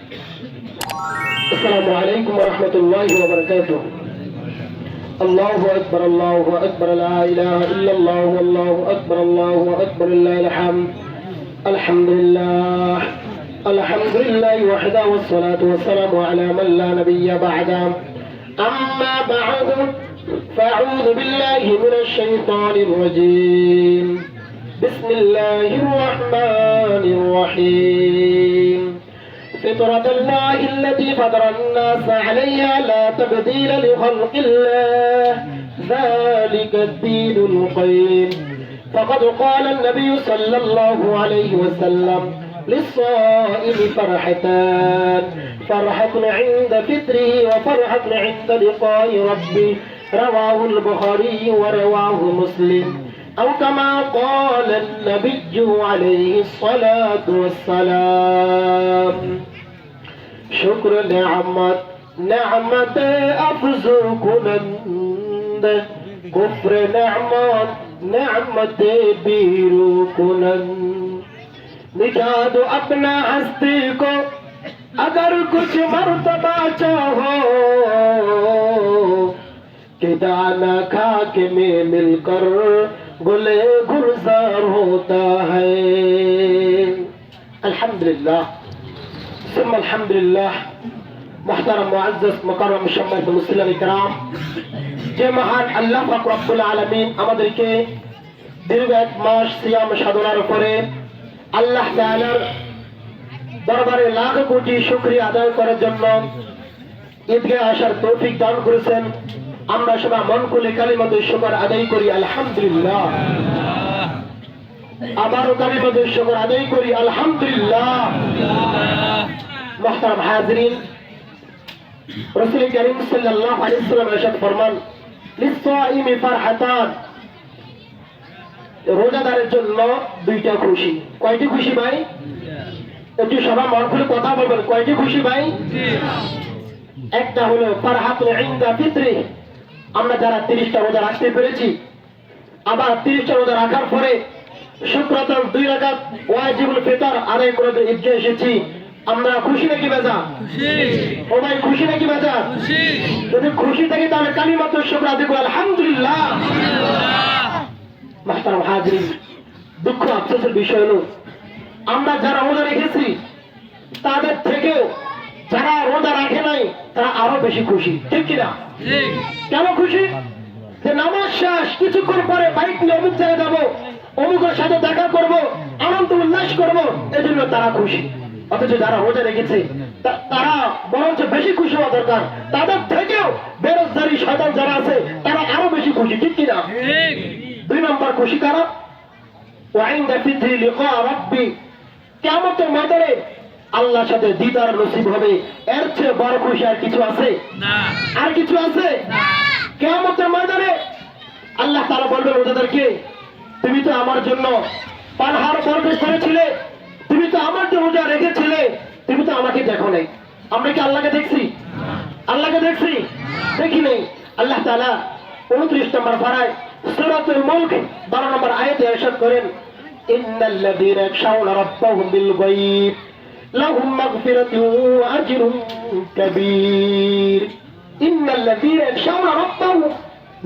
السلام عليكم ورحمة الله وبركاته. الله أكبر الله أكبر لا إله إلا الله والله أكبر الله أكبر لله الحمد. الحمد لله الحمد لله وحده والصلاة والسلام على من لا نبي بعده. أما بعد فأعوذ بالله من الشيطان الرجيم. بسم الله الرحمن الرحيم. فطرة الله التي فطر الناس عليها لا تبديل لخلق الله ذلك الدين القيم. فقد قال النبي صلى الله عليه وسلم للصائم فرحتان، فرحة عند فطره وفرحة عند لقاء ربه. رواه البخاري ورواه مسلم، أو كما قال النبي عليه الصلاة والسلام. شكر نعمت نعمت أفزو کنند، کفر نعمت نعمت بیرو کنند. نجات اپنا ہستی کو اگر کچھ مرتبہ چاہو، کہ دانا کھا کے میں مل کر گلے گلزار ہوتا ہے. الحمدللہ ثم الحمدللہ. محترم মুআজ্জাজ মুকাররম সম্মানিত মুসলিম کرام, যে মহান আল্লাহ পাক রব্বুল আলামিন আমাদেরকে দীর্ঘ এক মাস সিয়াম সাধনার পরে আল্লাহ তাআলার দরবারে লাখ কোটি শুকরিয়া আদায় করার জন্য ঈদগাহে আসার তৌফিক দান করেছেন, আমরা সবাই মন খুলে কালিমাতুশ শুকর আদায় করি আলহামদুলিল্লাহ. আবারও কালিমাতুশ শুকর আদায় করি আলহামদুলিল্লাহ. মুহতারাম হাজিরিন, রাসূল কারীম সাল্লাল্লাহু আলাইহি ওয়াসাল্লাম ইরশাদ ফরমান, লিস-সাইমি ফারহাতান, রোজাদারের জন্য দুইটা খুশি। কয়টি খুশি ভাই? একটু সবাই মন খুলে কথা বলবেন, কয়টি খুশি ভাই? একটা হলো ফারহাতুন ইনদা ফিতরি, আমরা যারা 30টা রোজা রাখতে পেরেছি, আবার 30টা রোজা রাখার পরে শুক্রবার 2 রাকাত ওয়াজিবুল ফিতর আদায় করে ঈদগাহে এসেছি, আমরা খুশি নাকি বেজার? খুশি। ও ভাই খুশি নাকি বেজার? খুশি। যদি খুশি থাকি তাহলে কালিমাতুশ শুকর আদায় করি আলহামদুলিল্লাহ। মুহতারাম হাজিরিন, দুঃখ আফসোসের বিষয় হলো আমরা যারা রোজা রেখেছি তাদের থেকেও যারা রোজা রাখে নাই তারা আরো বেশি খুশি, ঠিক কিনা? ঠিক। কেন খুশি? যে নামাজ শেষ কিছুক্ষণ পরে বাইক নিয়ে অমুক জায়গায় যাবো, অমুকের সাথে দেখা করব, আনন্দ উল্লাস করবো, এজন্য তারা খুশি। অথচ যারা রোজা রেখেছে তারা বরঞ্চ বেশি খুশি হওয়া দরকার, তাদের থেকেও বেরোজগারি শয়তান যারা আছে তারা আরো বেশি খুশি, ঠিক কিনা? ঠিক। 2 নম্বর খুশি কারা? ওয়াইন্দা ফিতরি লিকা রাব্বি, কিয়ামতের ময়দানে আল্লাহর সাথে দিদার নসিব হবে, এর চেয়ে বড় খুশি আর কিছু আছে? না। আর কিছু আছে? না। কিয়ামতের ময়দানে আল্লাহ তাআলা বলবেন রোজাদারকে, তুমি তো আমার জন্য পানাহার বরকত করেছিলে, তুমি তো আমার জন্য রোজা রেখেছিলে, তুমি তো আমাকে দেখো নাই। আমরা কি আল্লাহকে দেখছি? আল্লাহকে দেখছি? দেখি নাই। আল্লাহ তাআলা 29 নম্বর পারায় সূরাতুল মুলক 12 নম্বর আয়াতে ইরশাদ করেন, ইন্নাল্লাযীনা ইয়াখশাউনা রাব্বাহুম বিল গায়ব লাহুম মাগফিরাতুন ওয়া আজরুন কাবীর। ইন্নাল্লাযীনা ইয়াখশাউনা রাব্বাহুম,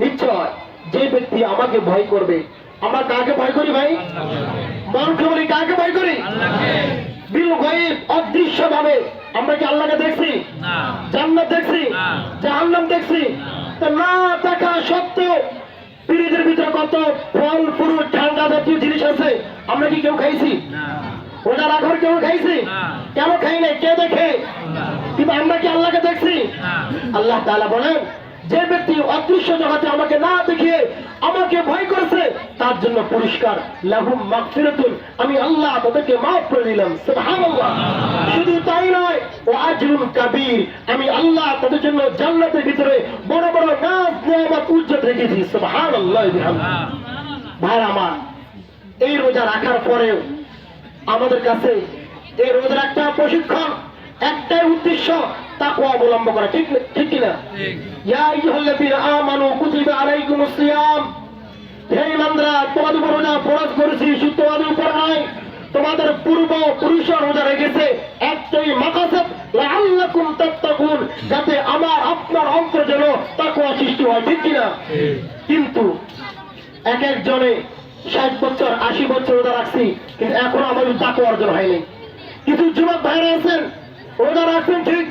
নিশ্চয় যে ব্যক্তি আমাকে ভয় করবে। আমরা কাকে ভয় করি ভাই? মন খুলে কাকে ভয় করি? আল্লাহকে। বিল গায়ব, অদৃশ্য ভাবে। আমরা কি আল্লাহকে দেখছি? না। জান্নাত দেখছি? না। জাহান্নাম দেখছি? তা না দেখা সত্ত্বেও পৃথিবীর ভিতরে কত ফল ফুল ঠান্ডা জাতীয় জিনিস আছে, আমরা কি কেউ খাইছি? না। রোজা রাখার কেউ খাইছি? না। কেন খাই নাই? কে দেখে? কিন্তু আমরা কি আল্লাহকে দেখছি? না। আল্লাহ তাআলা বলেন, যে ব্যক্তি অদৃশ্য জগতে আমাকে না দেখিয়ে আমাকে ভয় করেছে তার জন্য পুরস্কার, লাহুম মাগফিরাতুন, আমি আল্লাহ তাদেরকে মাফ করে দিলাম। সুবহানাল্লাহ। শুধু তাই নয়, ওয়া আজরুন কাবীর, আমি আল্লাহ তাদের জন্য জান্নাতের ভিতরে বড় বড় নাজ নিয়ামত উজ্জ্বল রেখেছি। সুবহানাল্লাহ। ভাইরা আমার, এই রোজা রাখার পরেও আমাদের কাছে এই রোজার একটা প্রশিক্ষণ, একটাই উদ্দেশ্য, তাকওয়া অবলম্বন করা, ঠিক ঠিক কিনা? ইয়া আইয়ুহাল্লাযীনা আমানু কুতিবা আলাইকুমুস সিয়াম, হে ইমানদাররা তোমাদের উপর রোজা ফরজ করেছি, শুধু তোমাদের উপর নয়, তোমাদের পূর্ব পুরুষরা রোজা রেখেছে, একটাই মাকাসাদ জনে 60 বছর 80 বছর রোজা রাখছি, কিন্তু এখনো আমাদের তাকওয়া অর্জন হয়নি। কিছু যুবক ভাইরা আছেন রোজা রাখছেন ঠিক,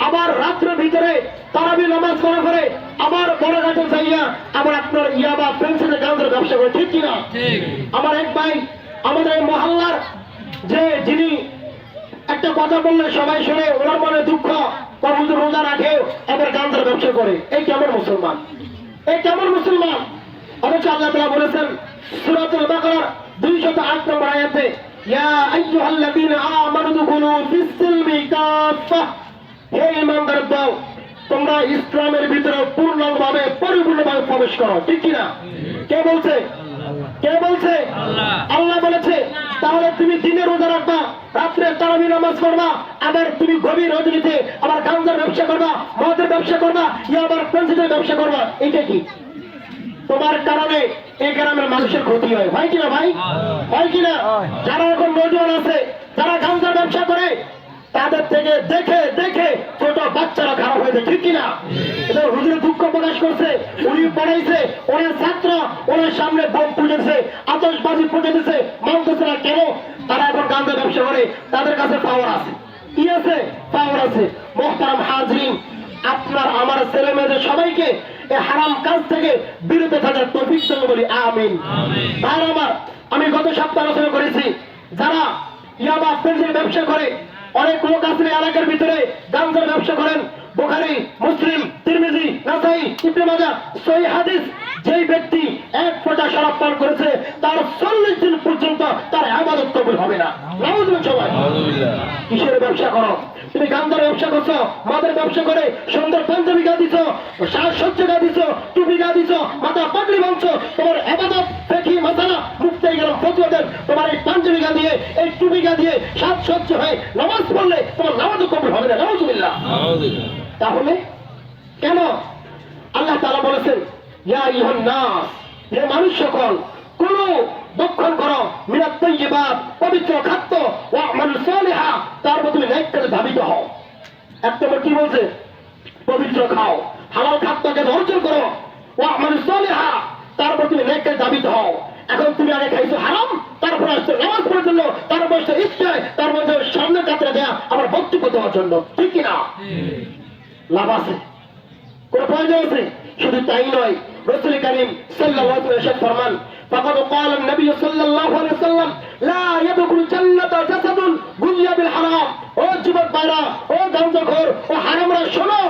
আবার রাত্রের ভিতরে তারাবি নামাজ করে করে আবার বড় ঘাটে যাইয়া আবার আপনার ইয়াবা পেন্সিলের গাঁজের ব্যবসা করে, ঠিক কিনা? আমার এক ভাই আমাদের এই মহল্লার যে যিনি একটা কথা বললে সবাই শুনে, ওনার মনে দুঃখ, হুজুর রোজা রাখে আবার গাঁজের ব্যবসা করে, এই কেমন মুসলমান? এই কেমন মুসলমান? অথচ আল্লাহ তাআলা বলেছেন সূরাতুল বাকারার 208 নম্বর আয়াতে, ইয়া আইয়ুহাল্লাযীনা আমানু দুখুলু ফিস-সিলমি কাফা, হে ঈমানদার দল, তোমরা ইসলামের ভিতরে পূর্ণভাবে পরিপূর্ণভাবে প্রবেশ করো, ঠিক কিনা? কে বলছে? কে বলছে? আল্লাহ বলেছে। তাহলে তুমি দিনে রোজা রাখবা, রাত্রে তারাবি নামাজ পড়বা, আবার তুমি গভীর রজনীতে আবার গাঁজার ব্যবসা করবা, মদের ব্যবসা করবা, আবার পেন্সিলের ব্যবসা করবা, এটা কি? তোমার কারণে এই গ্রামের মানুষের ক্ষতি হয়, হয় কিনা ভাই? হয় কিনা? যারা এখন নজওয়ান আছে, যারা গাঁজার ব্যবসা করে, তাদের থেকে দেখে দেখে ছোট বাচ্চারা খারাপ হয়েছে, ঠিক কিনা? এটা হুজুর দুঃখ প্রকাশ করছে, উনি পড়াইছে, ওনার ছাত্র ওনার সামনে বোম পুজেছে, আতশবাজি পুজেছে, মানতেছে না কেন? তারা এখন গাঁজা ব্যবসা করে, তাদের কাছে পাওয়ার আছে। কি আছে? পাওয়ার আছে। মুহতারাম হাজরিন, আপনার আমার ছেলে মেয়েদের সবাইকে এই হারাম কাজ থেকে বিরত থাকার তৌফিক দান বলি আমিন। ভাইরা আমার, আমি গত সপ্তাহে আলোচনা করেছি, যারা ইয়াবা পেন্সিল ব্যবসা করে, অনেক লোক আসলে এলাকার ভিতরে গাঁজার ব্যবসা করেন। বুখারী, মুসলিম, তিরমিজি, নাসাই, ইবনে মাজাহ সহিহ হাদিস, যেই ব্যক্তি এক ফোঁটা শরাব পান করেছে তার 40 দিন পর্যন্ত তার ইবাদত কবুল হবে না। নাউযুবিল্লাহ। সবাই কিসের ব্যবসা করো? তুমি গাঁজার ব্যবসা করছো, মদের ব্যবসা করে সুন্দর পাঞ্জাবি গা দিছো, সাজসজ্জা গা দিছো, টুপি গা দিছো, মাথা পাগড়ি বাঁধছো, তোমার ইবাদত ফিকহি মাসালা মুফতি গেলাম ফতোয়া দেন, তোমার এই পাঞ্জাবি গা দিয়ে এই টুপি গা দিয়ে সাজসজ্জা হয়ে নামাজ পড়লে তোমার নামাজও কবুল হবে না। নাউযুবিল্লাহ। তাহলে কেন? আল্লাহ তাআলা বলেছেন, ইয়া আইয়ুহান নাস, হে মানুষ সকল, কুলু ভক্ষণ করো, মিনাত তাইয়্যিবাত, পবিত্র খাদ্য, ওয়া আমালু সালিহা, তারপর তুমি নেক কাজে ধাবিত হও। এক নম্বর কি বলছে? পবিত্র খাও, হালাল খাদ্যকে অর্জন করো, ওয়া আমালু সালিহা, তারপর তুমি নেক কাজে ধাবিত হও। এখন তুমি আগে খাইছো হারাম, তারপর আসছো নামাজ পড়ার জন্য, তারপর আসছো ইচ্ছায়, তারপর সামনে কাতরা দেয়া আমার বক্তব্য দেওয়ার জন্য, ঠিক কিনা? লাভ আছে? কোন প্রয়োজন আছে? শুধু তাই নয়, রাসূল কারীম সাল্লাল্লাহু আলাইহি ওয়াসাল্লাম ফরমান, ফাকাদ ক্বালা নবী সাল্লাল্লাহু আলাইহি ওয়াসাল্লাম, লা ইয়াদখুলু জান্নাতা জাসাদুন গুলিয়া বিল হারাম। ও যুবক ভাইরা, ও গাঁজাখোর, ও হারামরা শোনো,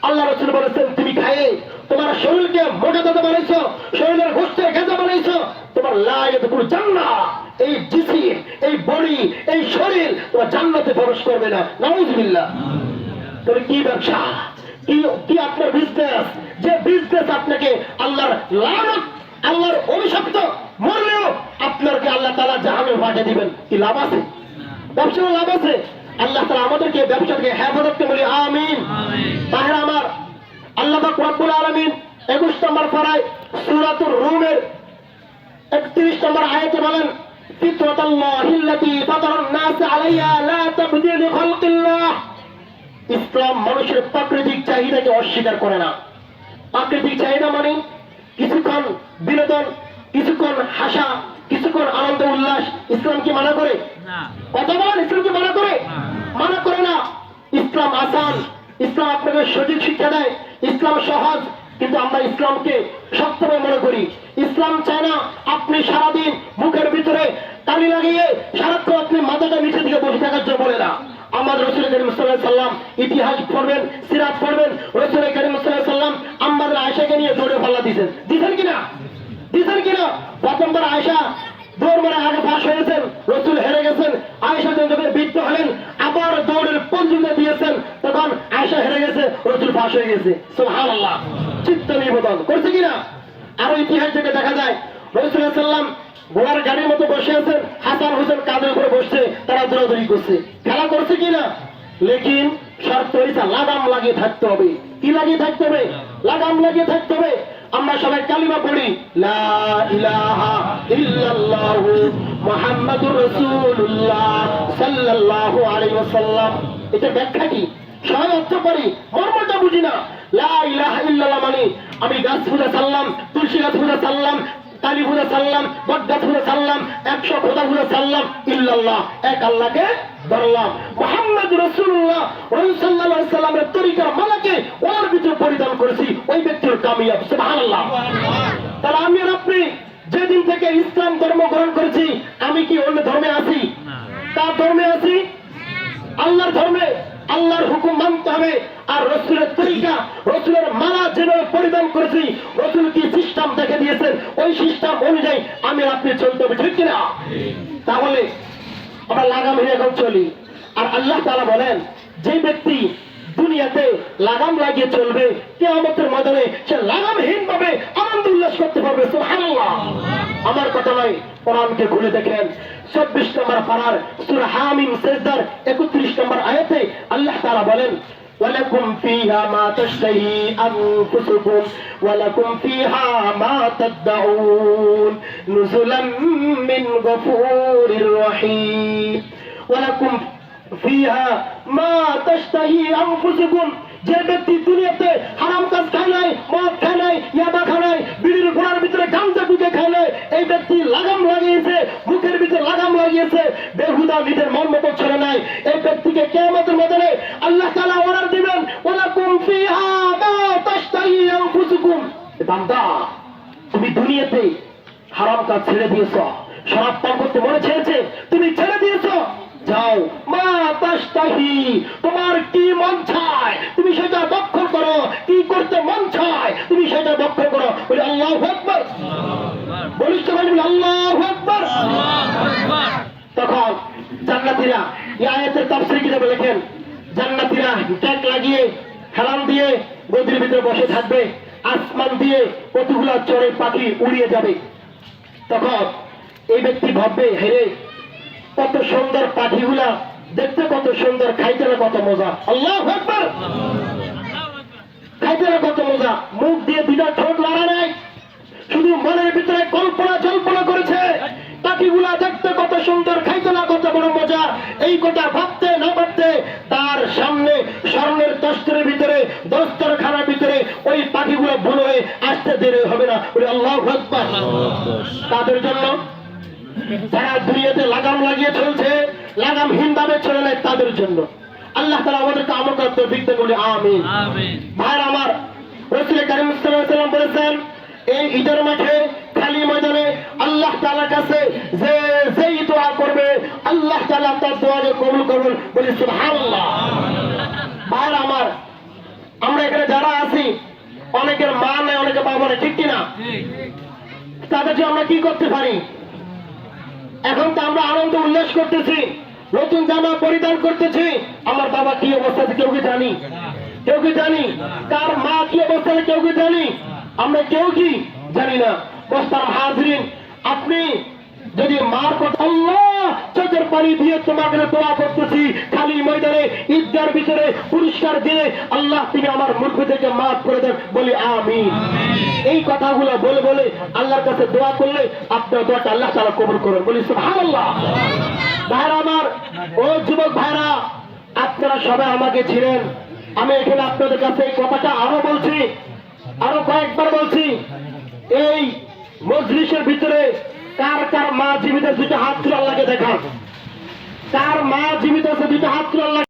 আল্লাহ রাসূল বলেছেন, তুমি খায়ে তোমার শরীরকে মোটা তাজা বানাইছো, শরীরের গোশতে গাঁজা বানাইছো, তোমার লা ইয়াদখুলু জান্নাহ, এই জিসিম, এই বডি, এই শরীর তোমার জান্নাতে প্রবেশ করবে না। নাউযুবিল্লাহ। তাহলে কি ব্যবসা, কি আপনার বিজনেস, যে বিজনেস আপনাকে আল্লাহর লানত, আল্লাহর অভিশপ্ত, মরলেও আপনাকে আল্লাহ তাআলা জাহান্নামে পাঠিয়ে দিবেন, কি লাভ আছে? ব্যবসার লাভ আছে? আল্লাহ তাআলা আমাদেরকে ব্যবসা থেকে হেফাজত করতে বলি আমিন। তাহলে আমার আল্লাহ পাক রব্বুল আলামিন 21 নম্বর পারায় সূরাতুর রুমের 31 নম্বর আয়াতে বলেন, ফিতরাতাল্লাহিল্লাতী ফাতারান নাস আলাইহা লা তাবদীলা লিখালকিল্লাহ। ইসলাম মানুষের প্রাকৃতিক চাহিদাকে অস্বীকার করে না। প্রাকৃতিক চাহিদা মানে কিছুক্ষণ বিনোদন, কিছুক্ষণ হাসা, কিছুক্ষণ আনন্দ উল্লাস, ইসলাম কি মানা করে? কথা বলেন, ইসলাম কি মানা করে? মানা করে না। ইসলাম আসান, ইসলাম আপনাকে সঠিক শিক্ষা দেয়, ইসলাম সহজ, কিন্তু আমরা ইসলামকে শক্তভাবে মনে করি। ইসলাম চায় না আপনি সারাদিন মুখের ভিতরে তালি লাগিয়ে সারাক্ষণ আপনি মাথাটা নিচে দিকে বসে থাকার জন্য বলে না। আমাদের রাসূল কারীম সাল্লাল্লাহু আলাইহি ওয়াসাল্লাম ইতিহাস পড়বেন, সিরাত পড়বেন, রাসূল কারীম সাল্লাল্লাহু আলাইহি ওয়াসাল্লাম আমাদের আয়েশাকে নিয়ে দৌড়ে পাল্লা দিয়েছেন, দিয়েছেন কিনা? দিয়েছেন কিনা? প্রথমবার আয়েশা দৌড় মারে আগে ফাঁস হয়েছেন, রাসূল হেরে গেছেন, আয়েশা যখন বিদ্ধ হলেন, আবার দৌড়ের প্রতিযোগিতা দিয়েছেন, তখন আয়েশা হেরে গেছে, রাসূল ফাঁস হয়ে গেছে। সুবহানাল্লাহ। চিত্ত নিবেদন করছে কিনা? আরো ইতিহাস থেকে দেখা যায়, রাসূল সাল্লাল্লাহু আলাইহি ওয়াসাল্লাম ঘোড়ার গাড়ির মতো বসে আছেন, হাসান হোসেন কাঁধের উপরে বসছে, তারা দৌড়াদৌড়ি করছে, খেলা করছে কিনা? লেকিন শর্ত হয়েছে লাগাম লাগিয়ে থাকতে হবে। কি লাগিয়ে থাকতে হবে? লাগাম লাগিয়ে থাকতে হবে। আমরা সবাই কালিমা পড়ি, লা ইলাহা ইল্লাল্লাহু মুহাম্মাদুর রাসূলুল্লাহ সাল্লাল্লাহু আলাইহি ওয়াসাল্লাম। এটা ব্যাখ্যা কি? সবাই অর্থ করি, মর্মটা বুঝি না। লা ইলাহা ইল্লাল্লাহ মানে আমি গাছ পূজা ছাড়লাম, তুলসী গাছ পূজা ছাড়লাম, কালী পূজা ছাড়লাম, বটগাছ পূজা ছাড়লাম, 100 খোদা পূজা ছাড়লাম, ইল্লাল্লাহ, এক আল্লাহকে ধরলাম। মুহাম্মদ রাসূলুল্লাহ সাল্লাল্লাহু আলাইহি সাল্লামের তরিকার মালাকে ওর ভিতরে পরিধান করেছি, ওই ব্যক্তির কামিয়াব। সুবহানাল্লাহ। তাহলে আমি আর আপনি যেদিন থেকে ইসলাম ধর্ম গ্রহণ করেছি, আমি কি অন্য ধর্মে আছি? তার ধর্মে আছি? আল্লাহর ধর্মে। আল্লাহর হুকুম মানতে হবে। আর রাসূলের তরিকা, রাসূলের মালা যেভাবে পরিধান করেছি, রাসূল কি সিস্টেম দেখে দিয়েছেন, ওই সিস্টেম অনুযায়ী আমি আপনি চলতে হবে, ঠিক কিনা? তাহলে আমরা লাগামহীন এখন চলি। আর আল্লাহ তাআলা বলেন, যে ব্যক্তি দুনিয়াতে লাগাম লাগিয়ে চলবে, কিয়ামতের ময়দানে সে লাগামহীন ভাবে আনন্দ উল্লাস করতে পারবে। সুবহানাল্লাহ। আমার কথা নয়, কোরআনকে খুলে দেখেন 24 নম্বর পারার সূরা হামিম সিজদার 31 নম্বর আয়াতে আল্লাহ তাআলা বলেন, ওয়ালাকুম ফিহা মা তাশতাহি আনফুসুকুম ওয়ালাকুম ফিহা মা তাদউন নুজুলাম মিন গফুরির রহিম। ওয়ালাকুম ফিহা মা তাশতাহি আনফুসুকুম, যে ব্যক্তি দুনিয়াতে হারাম কাজ খায় নাই, মদ খায় নাই, ইয়াবা খায় নাই, বিড়ির ঘোড়ার ভিতরে গাঁজা ঢুকে খায় নাই, এই ব্যক্তি লাগাম লাগিয়েছে, মুখের ভিতরে লাগাম লাগিয়েছে, বেহুদা নিজের মন মতো ছেড়ে নাই, এই ব্যক্তিকে কিয়ামতের ময়দানে আল্লাহ তাআলা অর্ডার দিবেন, ওয়ালাকুম ফিহা মা তাশতাহি আনফুসুকুম। বান্দা, তুমি দুনিয়াতে হারাম কাজ ছেড়ে দিয়েছো, শরাব পান করতে মনে ছেড়েছে, তুমি ছেড়ে দিয়েছো, যাও মা তাশতাহি, তোমার কি মন চায় তুমি সেটা দখল করো, কি করতে মন চায় তুমি সেটা দখল করো। বলি আল্লাহু আকবার, বলিস তো বলি আল্লাহু আকবার। তখন জান্নাতীরা এই আয়াতের তাফসীর কিতাবে লেখেন, জান্নাতীরা ট্যাগ লাগিয়ে হেলান দিয়ে গদির ভিতরে বসে থাকবে, আসমান দিয়ে কতগুলা চড়ে পাখি উড়িয়ে যাবে। তখন এই ব্যক্তি ভাববে, হেরে কত সুন্দর পাখিগুলা, দেখতে কত সুন্দর, খাইতে না কত মজা। আল্লাহু আকবার। খাইতে না কত মজা, মুখ দিয়ে দুটা ঠোঁট লড়া নাই, শুধু মনের ভিতরে কল্পনা জল্পনা করেছে, পাখিগুলা দেখতে কত সুন্দর, খাইতে না কত বড় মজা। এই কথা ভাবতে না ভাবতে তার সামনে স্বর্ণের দস্তরের ভিতরে, দস্তরখানার ভিতরে ওই পাখিগুলো ভুল হয়ে আসতে দেরি হবে না। বলে আল্লাহু আকবার। তাদের জন্য যারা দুনিয়াতে লাগাম লাগিয়ে চলছে, লাগামহীন ভাবে চলে নাই, তাদের জন্য আল্লাহ তাআলা আমাদেরকে আমল করার তৌফিক দান করুন। আমিন। ভাইরা আমার, রাসূল কারীম সাল্লাল্লাহু আলাইহি ওয়াসাল্লাম বলেছেন, এই ঈদের মাঠে খালি ময়দানে আল্লাহ তাআলার কাছে যে যেই দোয়া করবে, আল্লাহ তাআলা তার দোয়াকে কবুল করবেন। বলি সুবহানাল্লাহ। ভাইরা আমার, আমরা এখানে যারা আছি, অনেকের মা নাই, অনেকের বাবা নেই, ঠিক কিনা? তাদেরকে আমরা কি করতে পারি? এখন তো আমরা আনন্দ উল্লাস করতেছি, নতুন জামা পরিধান করতেছি, আমার বাবা কি অবস্থাতে কেউ কি জানি? কেউ কি জানি? কার মা কি অবস্থাতে কেউ কি জানি? আমরা কেউ কি জানি না। মোহতারাম হাজিরিন, আপনি যদি মার কথা, আল্লাহ চোখের পানি দিয়ে তোমার কাছে দোয়া করতেছি, খালি ময়দানে ঈদগার ভিতরে পুরস্কার দিয়ে, আল্লাহ তুমি আমার মূর্খ থেকে মাফ করে দেন। বলি আমিন। এই কথাগুলো বলে বলে আল্লাহর কাছে দোয়া করলে আপনার দোয়াটা আল্লাহ তাআলা কবুল করেন। বলি সুবহানাল্লাহ। ভাইরা আমার, ও যুবক ভাইরা, আপনারা সবাই আমাকে ছিলেন, আমি এখানে আপনাদের কাছে এই কথাটা আরো বলছি, আরো কয়েকবার বলছি, এই মজলিসের ভিতরে কার কার মা জীবিত, দুটো হাত তুলে আল্লাহকে দেখান। কার মা জীবিত আছে, দুটো হাত তুলে আল্লাহ